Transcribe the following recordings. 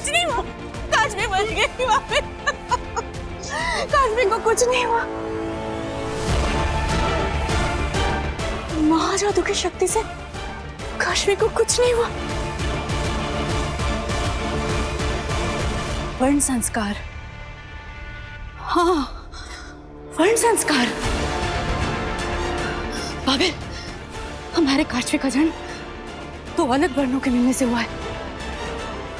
कुछ नहीं हुआ, काश्मी बच गई वहाँ पे। काश्मी को कुछ नहीं हुआ। महाजादू की शक्ति से काश्मी को कुछ नहीं हुआ। वर्ण संस्कार, हाँ वर्ण संस्कार। बाबेल, हमारे काश्मी का जन्म तो अलग वर्णों के मिलने से हुआ है।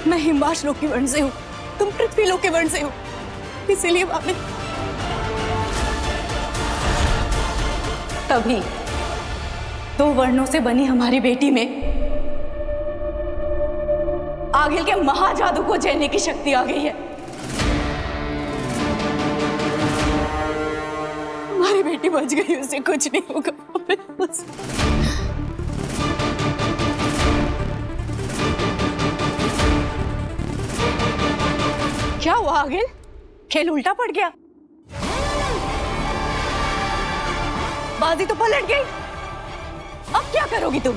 मैं हिमवाश लोक के वर्ण से हूँ, तुम पृथ्वी लोक के वर्ण से हो, इसीलिए बाबेल। तभी दो वर्णों से बनी हमारी बेटी में आगिल के महाजादू को झेलने की शक्ति आ गई है। हमारी बेटी बच गई, उसे कुछ नहीं होगा। क्या हुआ आगिल? खेल उल्टा पड़ गया, बाजी तो पलट गई। अब क्या करोगी तुम?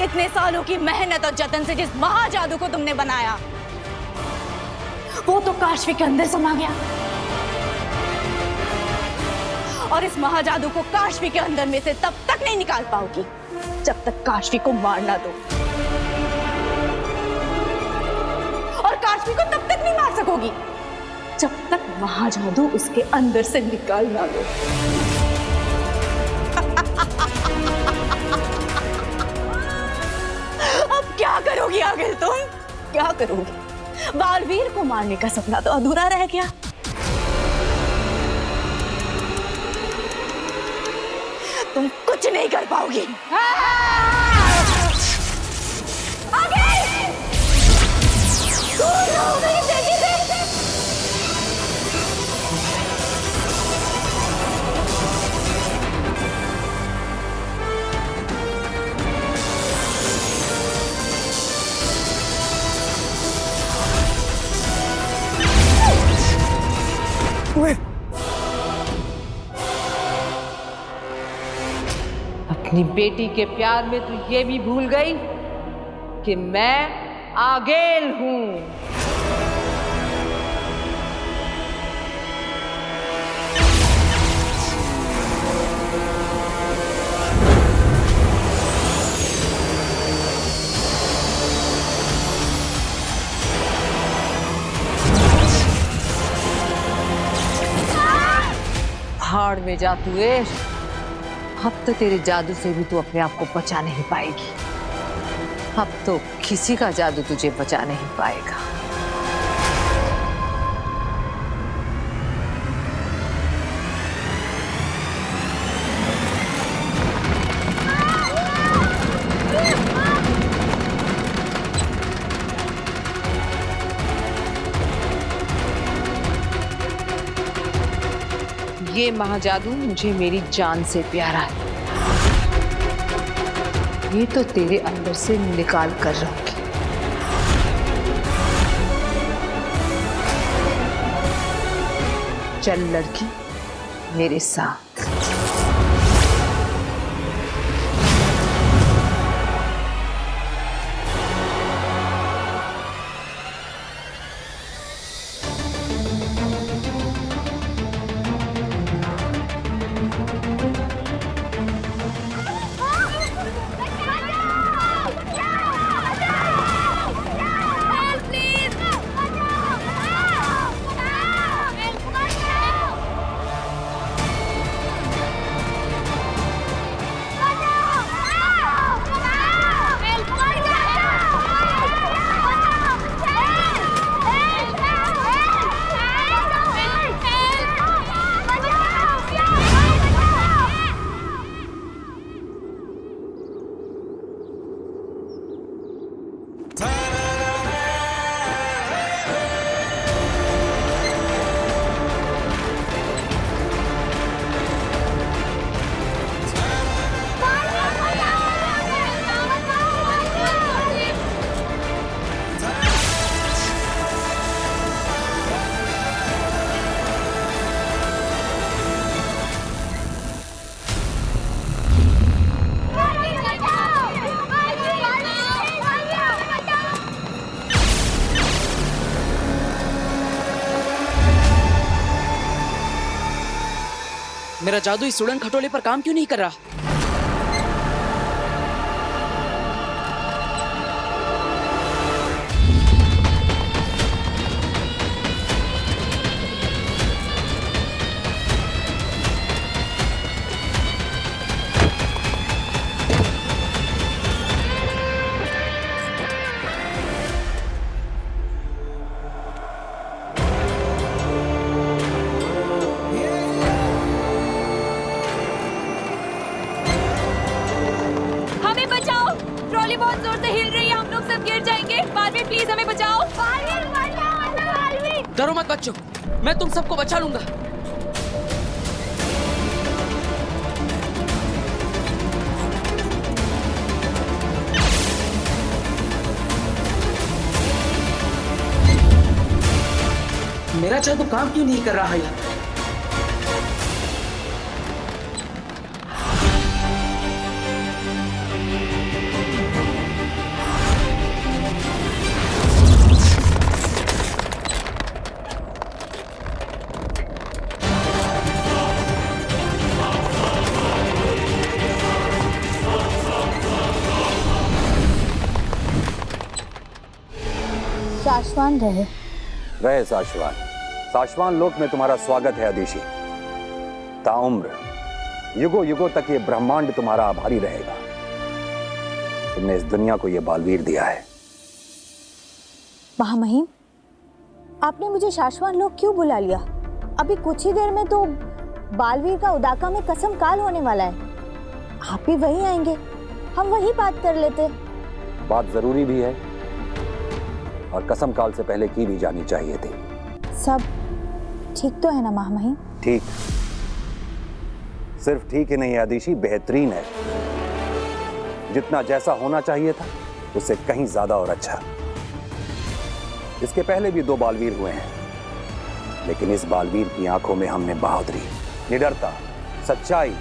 इतने सालों की मेहनत और जतन से जिस महाजादू को तुमने बनाया, वो तो काश्मी के अंदर समा गया, और इस महाजादू को काश्मी के अंदर में से तब तक नहीं निकाल पाओगी जब तक काश्मी को मार ना दो, और काश्मी को तब तक नहीं मार सकोगी जब तक महाजादू उसके अंदर से निकाल ना दो। अब क्या करोगी आगिल तुम? क्या करोगी? बालवीर को मारने का सपना तो अधूरा रह गया। तुम कुछ नहीं कर पाओगी। अपनी बेटी के प्यार में तू ये भी भूल गई कि मैं आगेल हूं। भाड़ में जा तू। अब तो तेरे जादू से भी तू अपने आप को बचा नहीं पाएगी। अब तो किसी का जादू तुझे बचा नहीं पाएगा। ये महाजादू मुझे मेरी जान से प्यारा है। ये तो तेरे अंदर से निकाल कर रहूंगी। चल लड़की, मेरे साथ। मेरा जादू इस उड़न खटोले पर काम क्यों नहीं कर रहा? हमें बचाओ, ट्रॉली बहुत जोर से हिल रही है, हम लोग सब गिर जाएंगे। बालवीर प्लीज हमें बचाओ। बालवीर डरो मत बच्चों, मैं तुम सबको बचा लूंगा। मेरा जादू काम क्यों नहीं कर रहा है? शाश्वान रहे। रहे शाश्वान। शाश्वान लोक में तुम्हारा स्वागत है अदिशि। ताउम्र युगों युगों तक ये ब्रह्मांड तुम्हारा आभारी रहेगा। तुमने इस दुनिया को ये बालवीर दिया है। महामहिम, आपने मुझे शाश्वान लोक क्यों बुला लिया? अभी कुछ ही देर में तो बालवीर का उदाका में कसम काल होने वाला है। आप भी वहीं आएंगे, हम वहीं बात कर लेते। बात जरूरी भी है और कसम काल से पहले की भी जानी चाहिए थी। सब ठीक तो है ना महामहिम? ठीक, सिर्फ ठीक ही नहीं है अदिशि, बेहतरीन है। जितना जैसा होना चाहिए था उससे कहीं ज्यादा और अच्छा। इसके पहले भी 2 बालवीर हुए हैं, लेकिन इस बालवीर की आंखों में हमने बहादुरी, निडरता, सच्चाई,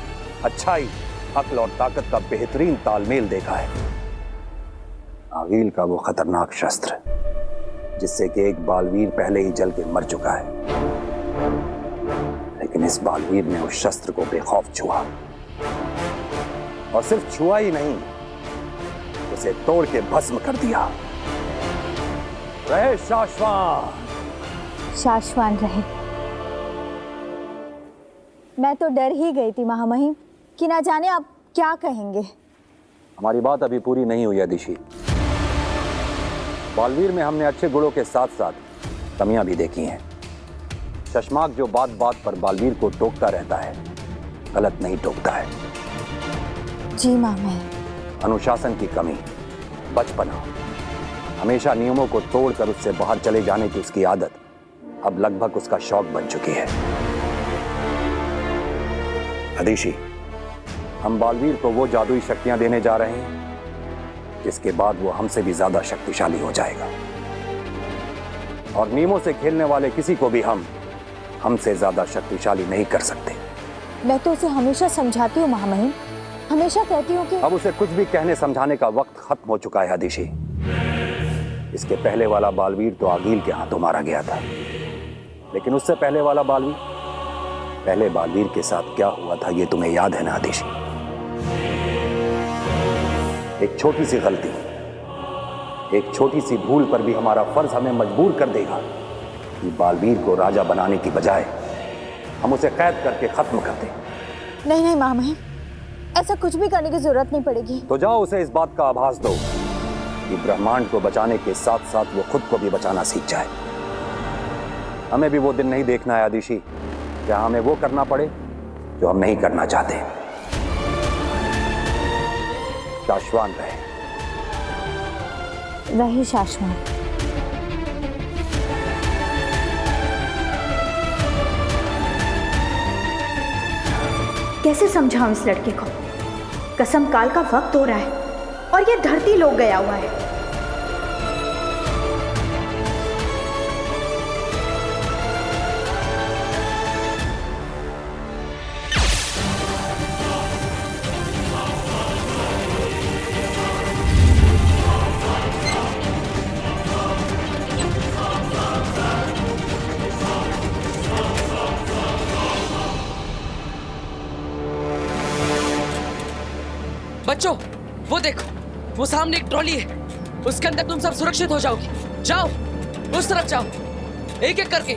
अच्छाई, अक्ल और ताकत का बेहतरीन तालमेल देखा है। आगील का वो खतरनाक शस्त्र जिससे कि एक बालवीर पहले ही जल के मर चुका है, लेकिन इस बालवीर ने उस शस्त्र को बेखौफ छुआ, और सिर्फ छुआ ही नहीं, उसे तोड़ के भस्म कर दिया। रहे शाश्वान। शाश्वान रहे। मैं तो डर ही गई थी महामहिम कि ना जाने आप क्या कहेंगे। हमारी बात अभी पूरी नहीं हुई अदिशि। बालवीर में हमने अच्छे गुणों के साथ साथ कमियां भी देखी हैं। शशमाक जो बात बात पर बालवीर को टोकता रहता है, गलत नहीं टोकता है। जी महामहिम। अनुशासन की कमी, बचपना, हमेशा नियमों को तोड़कर उससे बाहर चले जाने की उसकी आदत अब लगभग उसका शौक बन चुकी है। अदिशि, हम बालवीर को वो जादुई शक्तियां देने जा रहे हैं जिसके बाद वो हमसे भी ज्यादा शक्तिशाली हो जाएगा, और नियमों से खेलने वाले किसी को भी हमसे ज्यादा शक्तिशाली नहीं कर सकते। मैं तो उसे हमेशा समझाती हूँ महामहिम, हमेशा कहती हूँ कि अब उसे कुछ भी कहने समझाने का वक्त खत्म हो चुका है अदिशि। इसके पहले वाला बालवीर तो आगील के हाथों मारा गया था, लेकिन उससे पहले वाला बालवीर, पहले बालवीर के साथ क्या हुआ था ये तुम्हें याद है ना अदिशि? एक छोटी सी गलती, एक छोटी सी भूल पर भी हमारा फर्ज हमें मजबूर कर देगा कि बालवीर को राजा बनाने की बजाय हम उसे कैद करके खत्म कर दें। नहीं नहीं महामहिम, ऐसा कुछ भी करने की जरूरत नहीं पड़ेगी। तो जाओ उसे इस बात का आभास दो कि ब्रह्मांड को बचाने के साथ साथ वो खुद को भी बचाना सीख जाए। हमें भी वो दिन नहीं देखना है अदिशि जहां हमें वो करना पड़े जो हम नहीं करना चाहते। शाश्वान रहे शाश्वान। कैसे समझाऊं इस लड़के को? कसम काल का वक्त हो रहा है और ये धरती लोग गया हुआ है। बच्चों, वो देखो, वो सामने एक ट्रॉली है, उसके अंदर तुम सब सुरक्षित हो जाओगे। जाओ, उस तरफ जाओ, एक एक करके।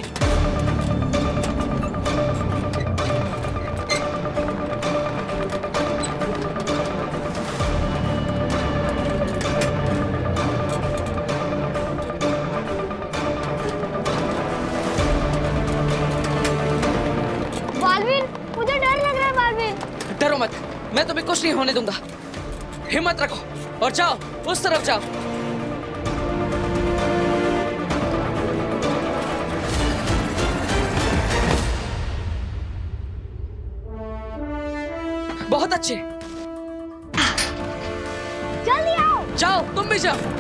बालवीर, मुझे डर लग रहा है बालवीर। डरो मत, मैं तुम्हें कुछ नहीं होने दूंगा। हिम्मत रखो और जाओ, उस तरफ जाओ। बहुत अच्छे, जल्दी आओ। जाओ, तुम भी जाओ।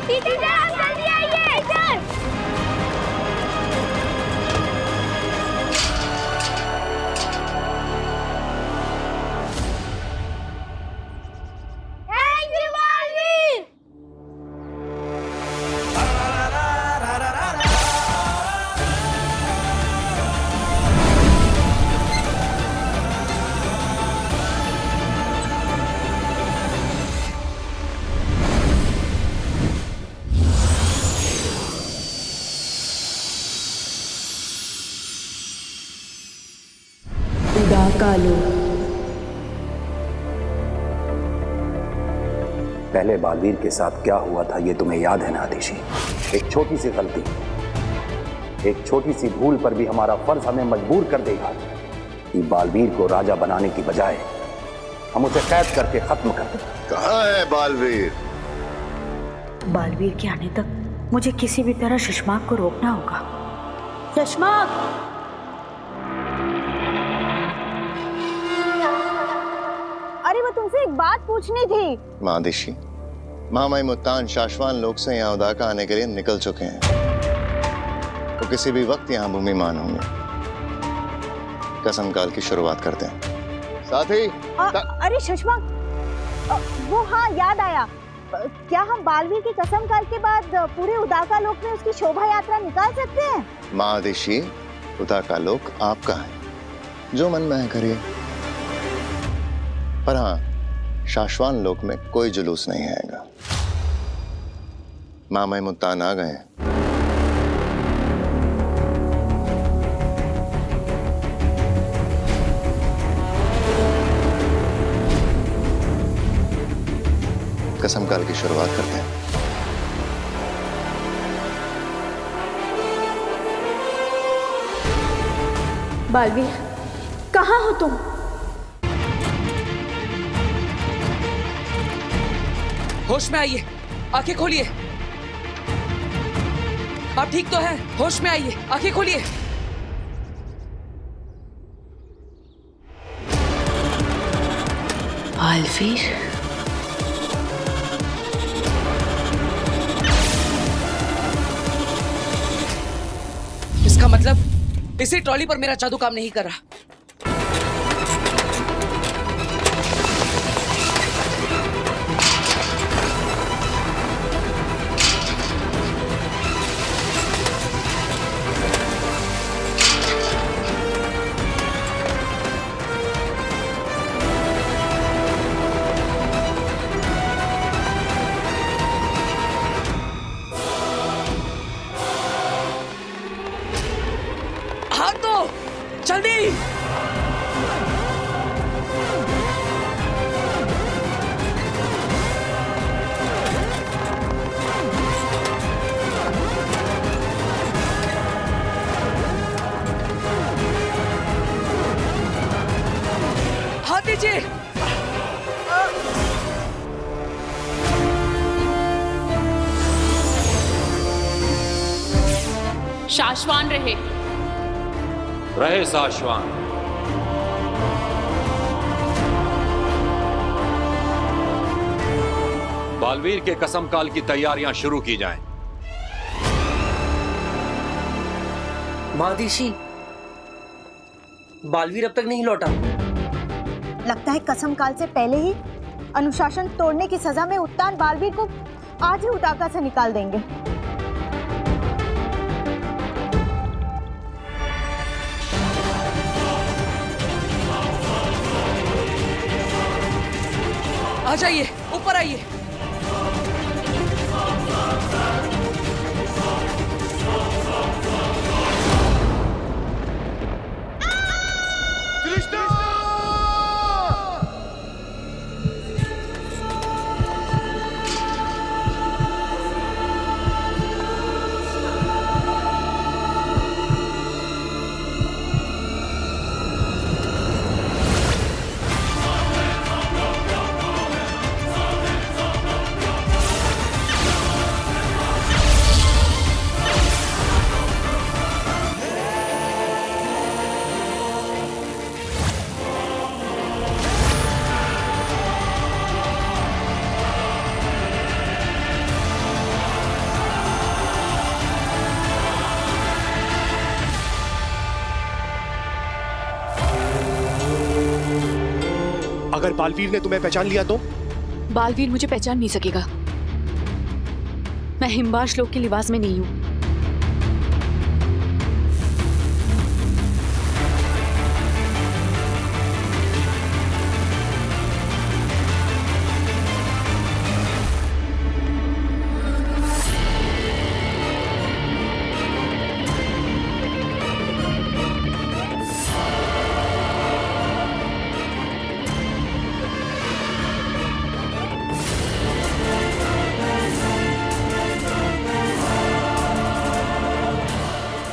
टीचर, आप जल्दी आइए। Teacher, thank you Baalveer. पहले बालवीर के साथ क्या हुआ था ये तुम्हें याद है ना आदिशी? एक छोटी सी गलती, एक छोटी सी भूल पर भी हमारा फर्ज हमें मजबूर कर देगा कि बालवीर को राजा बनाने की बजाय हम उसे कैद करके खत्म कर दें। कहाँ है बालवीर? बालवीर के आने तक मुझे किसी भी तरह शशमाक को रोकना होगा। शशमाक! अरे वो तुमसे एक बात पूछनी थी। मादिशी, मामाई मुत्तान शाश्वान लोग से यहाँ उदाका आने के लिए निकल चुके हैं। वो किसी भी वक्त यहाँ भूमिमान होंगे। कसम काल की शुरुआत करते हैं। साथी अरे शशमाक, वो हाँ याद आया। क्या हम बालवीर की कसम काल के बाद पूरे उदाका लोक में उसकी शोभा यात्रा निकाल सकते हैं? मादिशी, उदाका लोक आपका है, जो मन में है करिए। पर हाँ, शाश्वान लोक में कोई जुलूस नहीं आएगा। मामाई मुत्तान आ गए हैं। कसम काल की शुरुआत करते हैं। बालवीर, कहाँ हो तुम? होश में आइए, आंखें खोलिए। आप ठीक तो हैं? होश में आइए, आंखें खोलिए। बालवीर, इसका मतलब इसी ट्रॉली पर मेरा जादू काम नहीं कर रहा। हाथ दो, जल्दी। हाथ दीजिए। शाश्वान रहे। रहे शाश्वान। बालवीर के कसम काल की तैयारियां शुरू की जाएं। मादिशी, बालवीर अब तक नहीं लौटा। लगता है कसम काल से पहले ही अनुशासन तोड़ने की सजा में उत्तान बालवीर को आज ही उदाका से निकाल देंगे। आ जाइए, ऊपर आइए। अगर बालवीर ने तुम्हें पहचान लिया तो? बालवीर मुझे पहचान नहीं सकेगा। मैं हिमवार श्लोक के लिबास में नहीं हूं।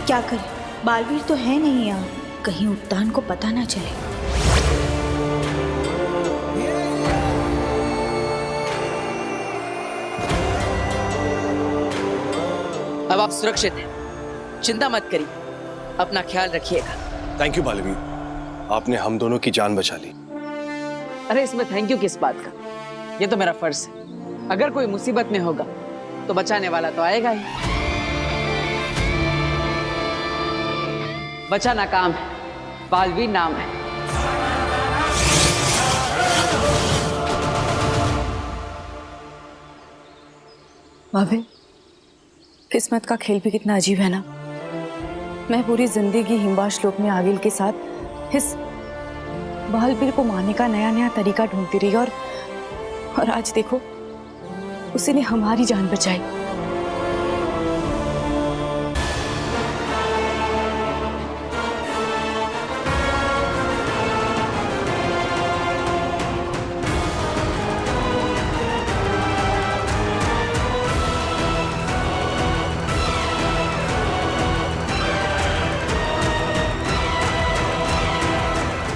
क्या करें, बालवीर तो है नहीं यहाँ, कहीं उत्तान को पता ना चले। अब आप सुरक्षित हैं, चिंता मत करिए, अपना ख्याल रखिएगा। थैंक यू बालवीर, आपने हम दोनों की जान बचा ली। अरे इसमें थैंक यू किस बात का, ये तो मेरा फर्ज है। अगर कोई मुसीबत में होगा तो बचाने वाला तो आएगा ही। बचाना काम है, बालवीर नाम है। भाभी, किस्मत का खेल भी कितना अजीब है ना। मैं पूरी जिंदगी हिमवार श्लोक में आगिल के साथ इस बालवीर को मारने का नया नया तरीका ढूंढती रही और आज देखो उसी ने हमारी जान बचाई।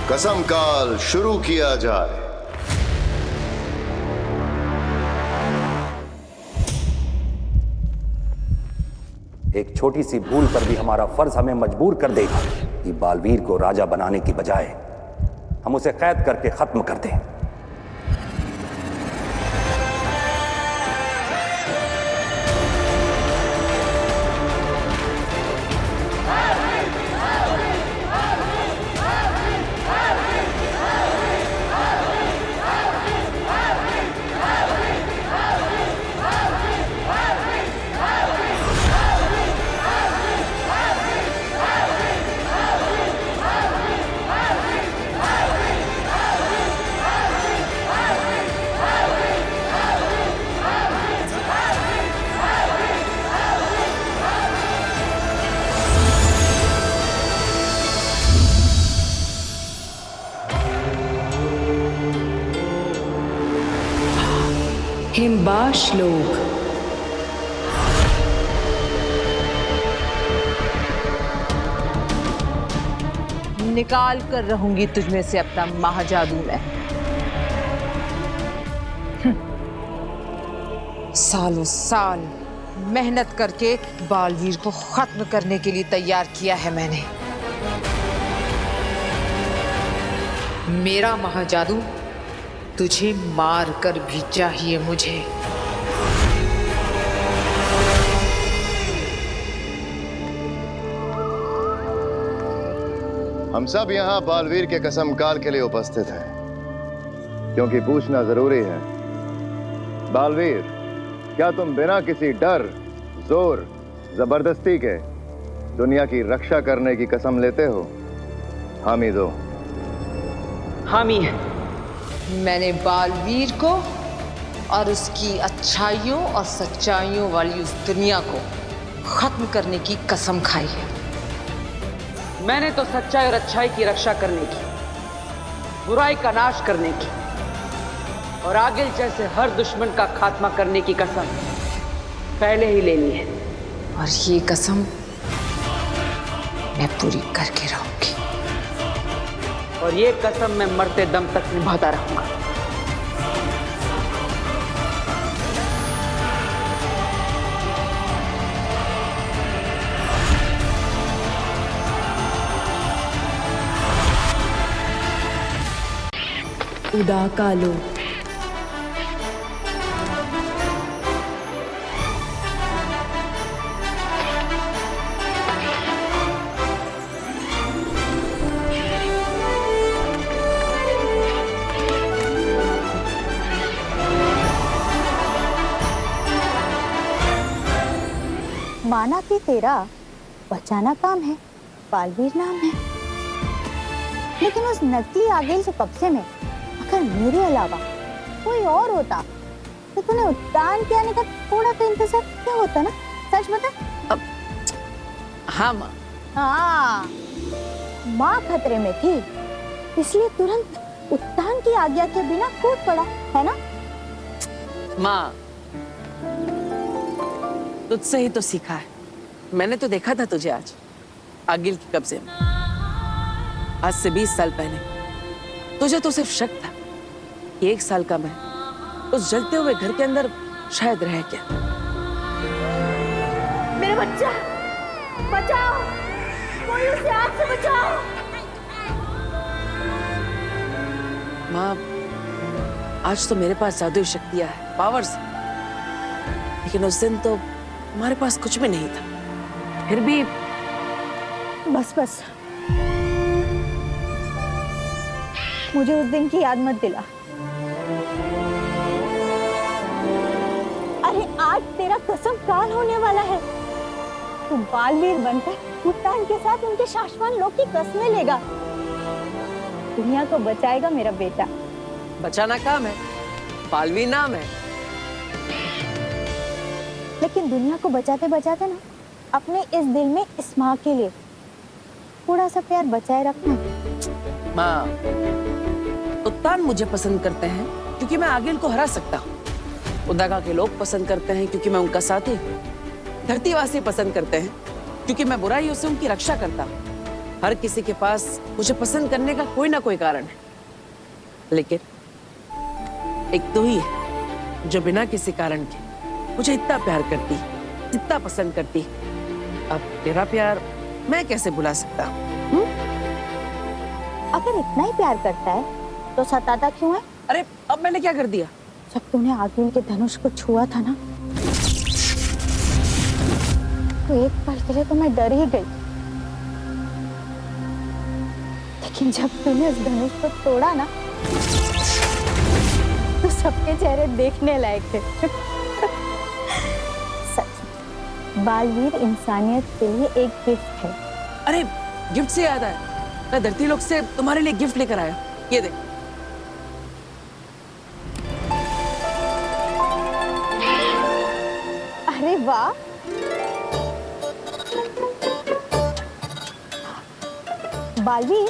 कसम काल शुरू किया जाए। एक छोटी सी भूल पर भी हमारा फर्ज हमें मजबूर कर देगा कि बालवीर को राजा बनाने की बजाय हम उसे कैद करके खत्म कर दें। हिमवार श्लोक। निकाल कर रहूंगी तुझमें से अपना महाजादू मैं। सालों साल मेहनत करके बालवीर को खत्म करने के लिए तैयार किया है मैंने। मेरा महाजादू तुझे मार कर भी चाहिए मुझे। हम सब यहाँ बालवीर के कसम काल के लिए उपस्थित हैं। क्योंकि पूछना जरूरी है। बालवीर, क्या तुम बिना किसी डर, जोर, जबरदस्ती के दुनिया की रक्षा करने की कसम लेते हो? हामी दो। हामी है। मैंने बालवीर को और उसकी अच्छाइयों और सच्चाइयों वाली उस दुनिया को खत्म करने की कसम खाई है। मैंने तो सच्चाई और अच्छाई की रक्षा करने की, बुराई का नाश करने की और आगिल जैसे हर दुश्मन का खात्मा करने की कसम पहले ही ले ली है, और ये कसम मैं पूरी करके रहूंगी, और ये कसम मैं मरते दम तक निभाता रहूंगा। उदाकालो। माना कि तेरा बचाना काम है, बालवीर नाम है, लेकिन उस नकली आगिल के कब्जे में अगर मेरे अलावा कोई और होता तो तूने उद्यान के आने का थोड़ा तो इंतजार क्या होता ना? सच बता। हाँ माँ। हाँ, माँ खतरे में थी, इसलिए तुरंत उद्यान की आज्ञा के बिना कूद पड़ा, है ना? माँ, तुझसे ही तो सीखा है। मैंने तो देखा था तुझे आज आगिल के कब्जे में, आज से 20 साल पहले। तुझे तो सिर्फ शक था कि 1 साल का मैं उस जलते हुए घर के अंदर शायद रह गया। मेरा बच्चा, बचाओ, कोई उसे आग से बचाओ। माँ, आज तो मेरे पास जादुई शक्तियां हैं, पावर्स, लेकिन उस दिन तो हमारे पास कुछ भी नहीं था। फिर भी बस बस, मुझे उस दिन की याद मत दिला। अरे आज तेरा कसम काल होने वाला है। तू बालवीर बनकर उद्यान के साथ उनके शाश्वत लोक की कस्में लेगा, दुनिया को बचाएगा मेरा बेटा। बचाना काम है, बालवीर नाम है। लेकिन दुनिया को बचाते बचाते ना अपने इस दिल में इस माँ के लिए थोड़ा सा प्यार बचाए रखना। माँ, उद्यान मुझे पसंद करते हैं क्योंकि मैं आगिल को हरा सकता हूँ। उदाका के लोग पसंद करते हैं क्योंकि मैं उनका साथी हूँ। धरतीवासी पसंद करते हैं क्योंकि मैं बुराइयों से उनकी रक्षा करता हूँ। हर किसी के पास मुझे पसंद करने का कोई ना कोई कारण है, लेकिन एक तू ही है जो बिना किसी कारण के मुझे इतना प्यार करती, इतना पसंद करती। अब तेरा प्यार मैं कैसे भुला सकता हूँ? अगर इतना ही प्यार करता है तो सताता क्यों है? अरे अब मैंने क्या कर दिया? जब तूने आगिल के धनुष को छुआ था ना, तो एक पल के लिए तो मैं डर ही गई, लेकिन जब तूने उस धनुष को तोड़ा ना, तो सबके चेहरे देखने लायक थे। सच, बालवीर इंसानियत के लिए एक गिफ्ट है। अरे गिफ्ट से याद आया, मैं धरती लोक से तुम्हारे लिए गिफ्ट लेकर आया। ये देख। अरे वाह, बालवीर,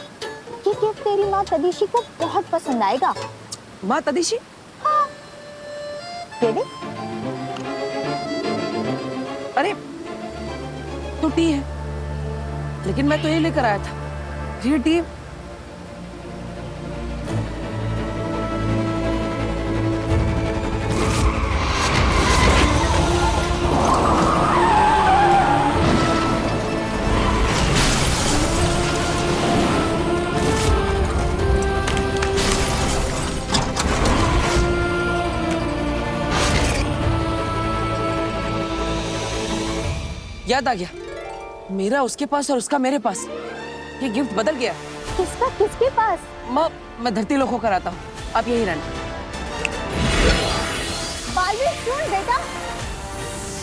ये गिफ्ट तेरी माँ तदिशी को बहुत पसंद आएगा। माँ तदिशी? हाँ, ये देख। अरे तो टी है, लेकिन मैं तो ये लेकर आया था। ये टी याद आ गया, मेरा उसके पास और उसका मेरे पास। ये गिफ्ट बदल गया। किसका किसके पास? माँ, मैं धरती लोक होकर आता हूँ। अब यही रहना। बालवीर सुन बेटा,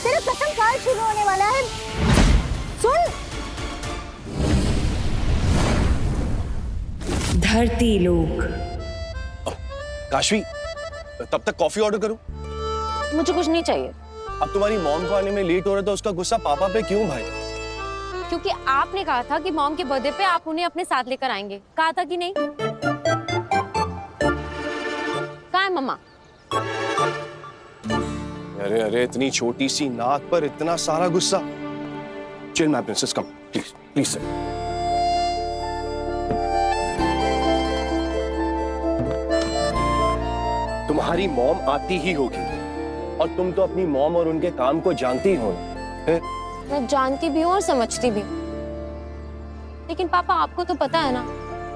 तेरा कसम काल शुरू होने वाला है। सुन। धरती लोक। काशवी, तब तक कॉफी ऑर्डर करूं? मुझे कुछ नहीं चाहिए। अब तुम्हारी मॉम को आने में लेट हो रहा था, उसका गुस्सा पापा पे क्यों भाई? क्योंकि आपने कहा था कि मॉम के बर्थडे पे आप उन्हें अपने साथ लेकर आएंगे, कहा था कि नहीं? कहाँ है मम्मा? अरे अरे, इतनी छोटी सी नाक पर इतना सारा गुस्सा। Chill my princess, come please please sir. तुम्हारी मॉम आती ही होगी और तुम तो अपनी मॉम और उनके काम को जानती हो। मैं जानती भी हूँ और समझती भी हूँ, लेकिन पापा आपको तो पता है ना,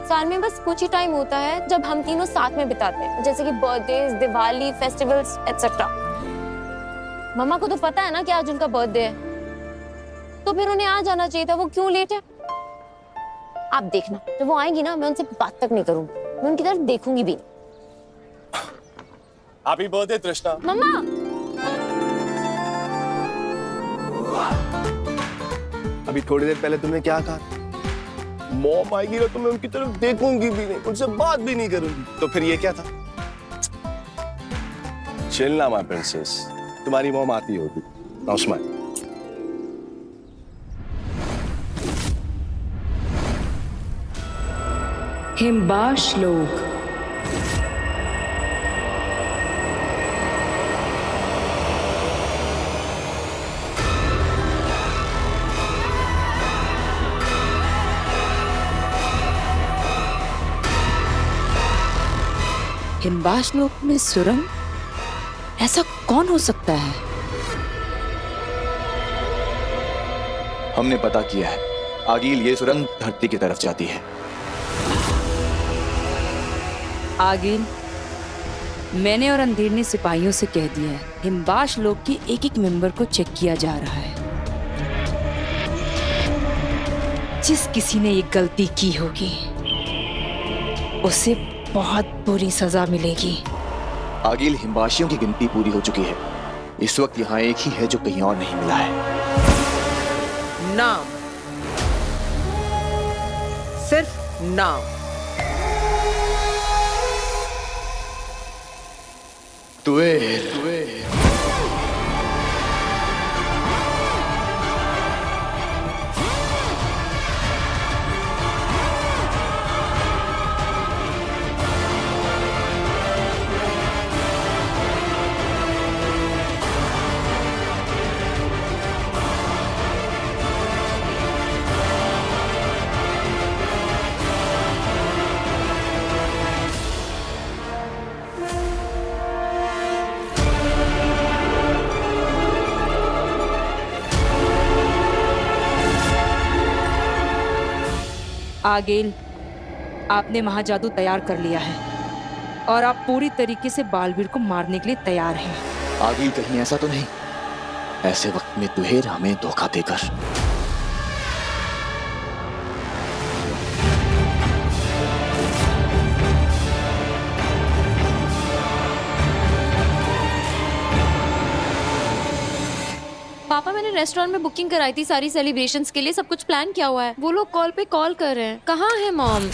साल में बस कुछ ही टाइम होता है जब हम तीनों साथ में बिताते हैं, जैसे कि बर्थडेज, दिवाली, फेस्टिवल्स एटसेट्रा। मम्मा को तो पता है ना कि आज उनका बर्थडे है, तो फिर उन्हें आ जाना चाहिए था। वो क्यों लेट है? आप देखना, जब वो आएंगी ना, मैं उनसे बात तक नहीं करूंगी, मैं उनकी तरफ देखूंगी भी नहीं। हैप्पी बर्थडे तृष्णा। मम्मा, अभी थोड़ी देर पहले तुमने क्या कहा? मॉम आएगी ना तो मैं उनकी तरफ देखूंगी भी नहीं, उनसे बात भी नहीं करूंगी। तो फिर ये क्या था? चिल ना माय प्रिंसेस, तुम्हारी मॉम आती होगी। Now smile. हिमबाश लोक। हिमबाश लोक में सुरंग? ऐसा कौन हो सकता है? हमने पता किया है, आगिल ये सुरंग धरती की तरफ जाती है। आगिल, मैंने और अंधेर ने सिपाहियों से कह दिया है, हिमबाश लोक के एक एक मेंबर को चेक किया जा रहा है। जिस किसी ने ये गलती की होगी उसे बहुत बुरी सजा मिलेगी। आगिल, हिमबाशियों की गिनती पूरी हो चुकी है। इस वक्त यहाँ एक ही है जो कहीं और नहीं मिला है। नाम, सिर्फ नाम। तुएर। आगिल, आपने महाजादू तैयार कर लिया है और आप पूरी तरीके से बालवीर को मारने के लिए तैयार हैं। आगिल, कहीं ऐसा तो नहीं ऐसे वक्त में तुहेर हमें धोखा देकर? पापा, मैंने रेस्टोरेंट में बुकिंग कराई थी सारी सेलिब्रेशंस के लिए, सब कुछ प्लान किया हुआ है। वो लोग कॉल पे कॉल कर रहे हैं। कहाँ है मॉम?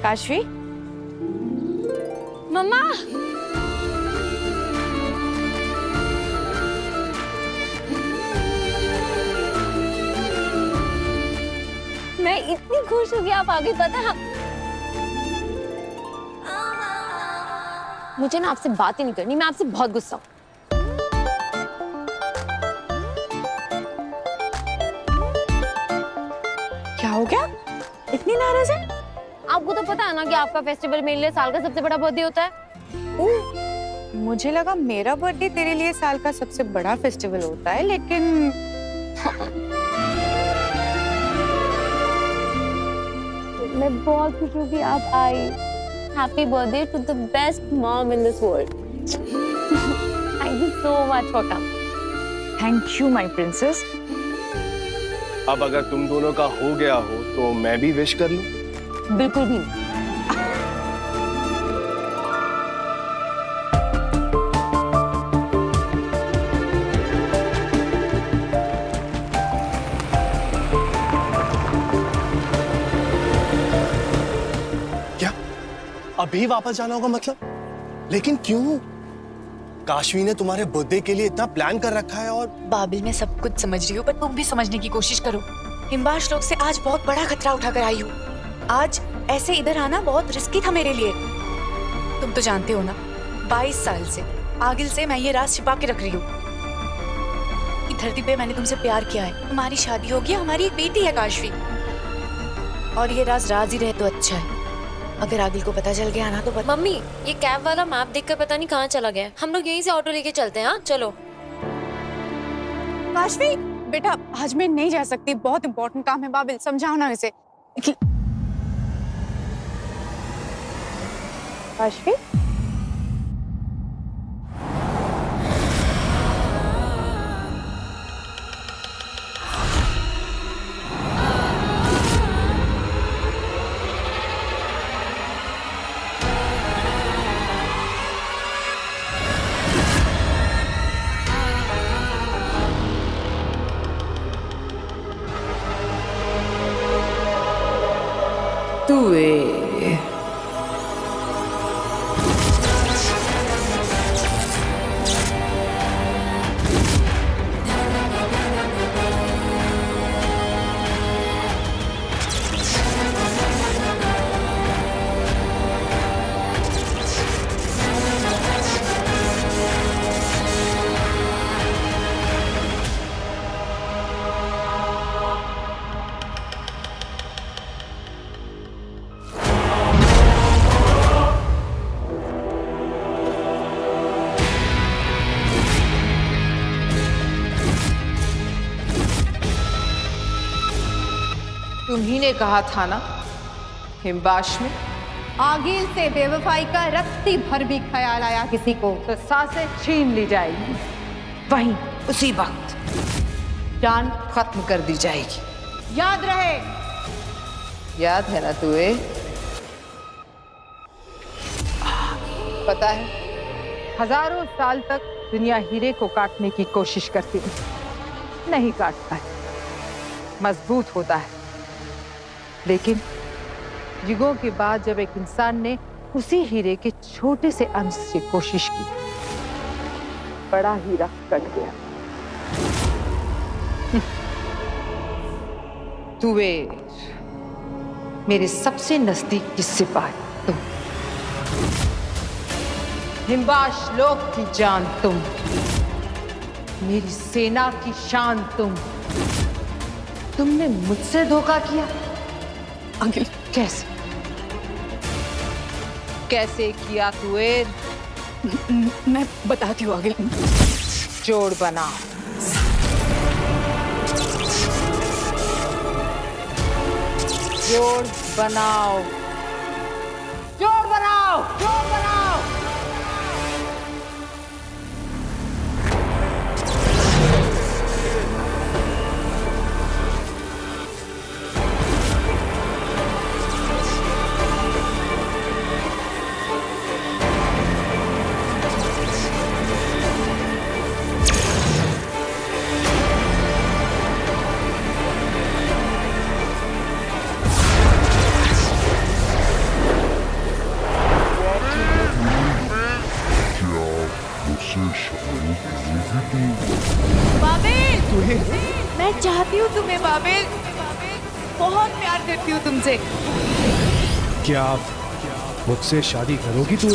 काशवी, मम्मा, मैं इतनी खुश हूँ कि आप आ गई। पता है, मुझे ना आपसे बात ही नहीं करनी, मैं आपसे बहुत गुस्सा हूँ। क्या हो गया? इतनी नाराज है? आपको तो पता है ना कि आपका फेस्टिवल मेरे लिए साल का सबसे बड़ा बर्थडे होता है। मुझे लगा मेरा बर्थडे तेरे लिए साल का सबसे बड़ा फेस्टिवल होता है, लेकिन मैं बहुत खुश हूँ कि आप आई। Happy birthday to the best mom in this world. Thank you so much for coming. Thank you my princess. अब अगर तुम दोनों का हो गया हो तो मैं भी विश कर लूं? बिल्कुल भी नहीं। क्या अभी वापस जाना होगा मतलब? लेकिन क्यों? काशवी ने तुम्हारे बर्थडे के लिए इतना प्लान कर रखा है। और बाबिल, मैं सब कुछ समझ रही हूँ, पर तुम भी समझने की कोशिश करो। हिम्बाश लोग से आज बहुत बड़ा खतरा उठाकर आई हूँ। आज ऐसे इधर आना बहुत रिस्की था मेरे लिए। तुम तो जानते हो ना, 22 साल से आगिल से मैं ये राज छिपा के रख रही हूँ कि धरती पे मैंने तुमसे प्यार किया है, हमारी शादी होगी, हमारी एक बेटी है काशवी। और ये राज ही रहे तो अच्छा है। अगर आगिल को पता चल गया ना तो मम्मी, ये कैब वाला मैप देखकर पता नहीं कहाँ चला गया। हम लोग यहीं से ऑटो लेके चलते हैं। हाँ चलो। काशवी बेटा, आज मैं नहीं जा सकती, बहुत इंपॉर्टेंट काम है। बाबिल समझाओ ना इसे। काशवी, तुम्ही ने कहा था ना हिम्बाश में आगिल से बेवफाई का रत्ती भर भी ख्याल आया किसी को तो सांसें छीन ली जाएगी, वहीं उसी वक्त जान खत्म कर दी जाएगी। याद रहे। याद है ना तुझे? पता है, हजारों साल तक दुनिया हीरे को काटने की कोशिश करती है, नहीं काटता है, मजबूत होता है। लेकिन युगों के बाद जब एक इंसान ने उसी हीरे के छोटे से अंश से कोशिश की, बड़ा हीरा कट गया। तुवेर, मेरे सबसे नजदीक की सिपाही तुम, हिम्बाश लोक की जान तुम, मेरी सेना की शान तुम। तुमने मुझसे धोखा किया। आगिल, कैसे कैसे किया तुवेर? मैं बताती हूँ आगिल। जोड़ बनाओ। जोड़ बनाओ। जोड़ बनाओ। जोड़ बनाओ। बाबिल, मैं चाहती हूँ तुम्हें बाबिल, बहुत प्यार करती हूँ तुमसे। क्या आप मुझसे शादी करोगी तू?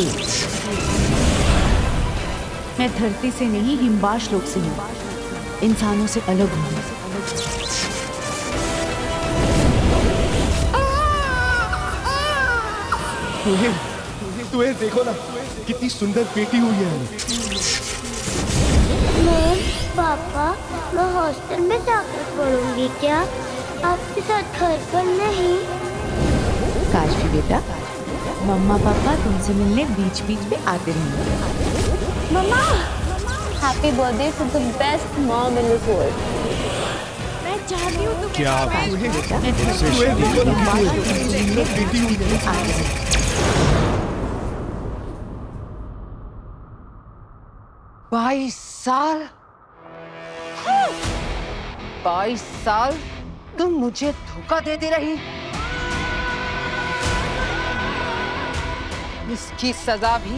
मैं धरती से नहीं, हिम्बाश लोक से हूँ, इंसानों से अलग हूँ। तुम्हें देखो ना, कितनी सुंदर बेटी हुई है। पापा, मैं हॉस्टल में जाकर पढ़ूंगी क्या? आपके साथ घर पर नहीं? काशवी बेटा, मम्मा पापा तुमसे मिलने बीच बीच में आते रहेंगे। मम्मा, happy birthday to the best mom in this world. मैं चाहती हूँ तुम क्या आप मुझसे शादी करोगी? 22 साल 22 साल तुम मुझे धोखा देती रही। इसकी सजा भी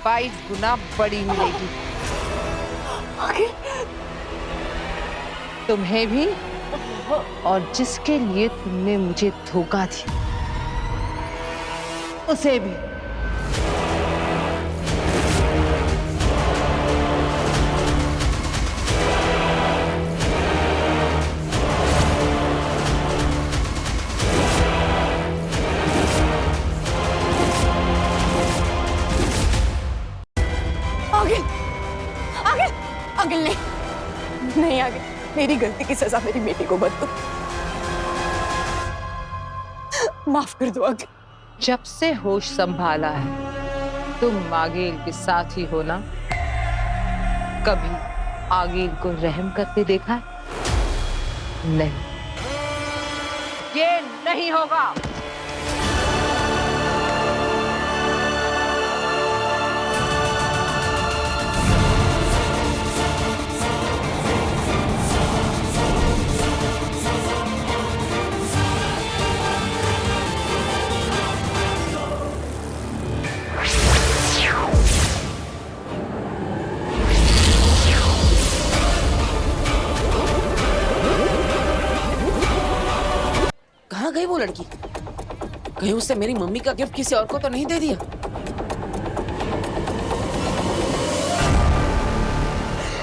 22 गुना बड़ी मिलेगी। तुम्हें भी और जिसके लिए तुमने मुझे धोखा दिया उसे भी। आगिल नहीं आगे, मेरी गलती की सजा मेरी बेटी को मत दो, माफ कर दो आगिल। जब से होश संभाला है तुम आगिल के साथ ही हो ना? कभी आगिल को रहम करते देखा है? नहीं, ये नहीं होगा। कहाँ गई वो लड़की? कहीं उससे मेरी मम्मी का गिफ्ट किसी और को तो नहीं दे दिया?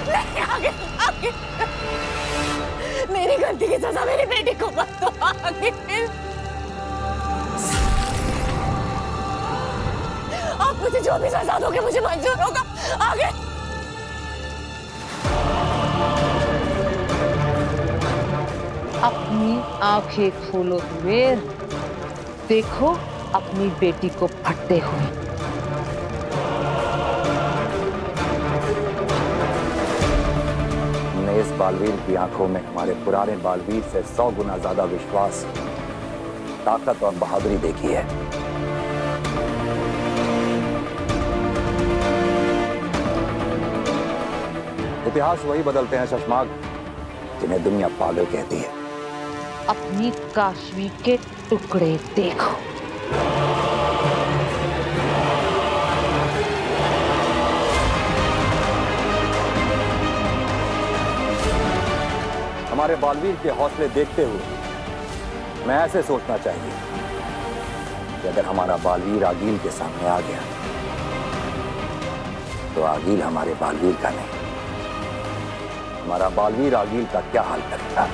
नहीं, आगे। मेरी गलती की सजा मेरी बेटी को मत दो आगिल। आप मुझे जो भी सजा दोगे मुझे मंजूर होगा आगे। अपनी आंखें खोलो वीर, देखो अपनी बेटी को फटते हुए। हमने इस बालवीर की आंखों में हमारे पुराने बालवीर से 100 गुना ज्यादा विश्वास, ताकत और बहादुरी देखी है। इतिहास वही बदलते हैं शशमाग जिन्हें दुनिया पागल कहती है। अपनी काशवी के टुकड़े देखो। हमारे बालवीर के हौसले देखते हुए मैं ऐसे सोचना चाहिए कि अगर हमारा बालवीर आगिल के सामने आ गया तो आगिल हमारे बालवीर का नहीं, हमारा बालवीर आगिल का क्या हाल करेगा।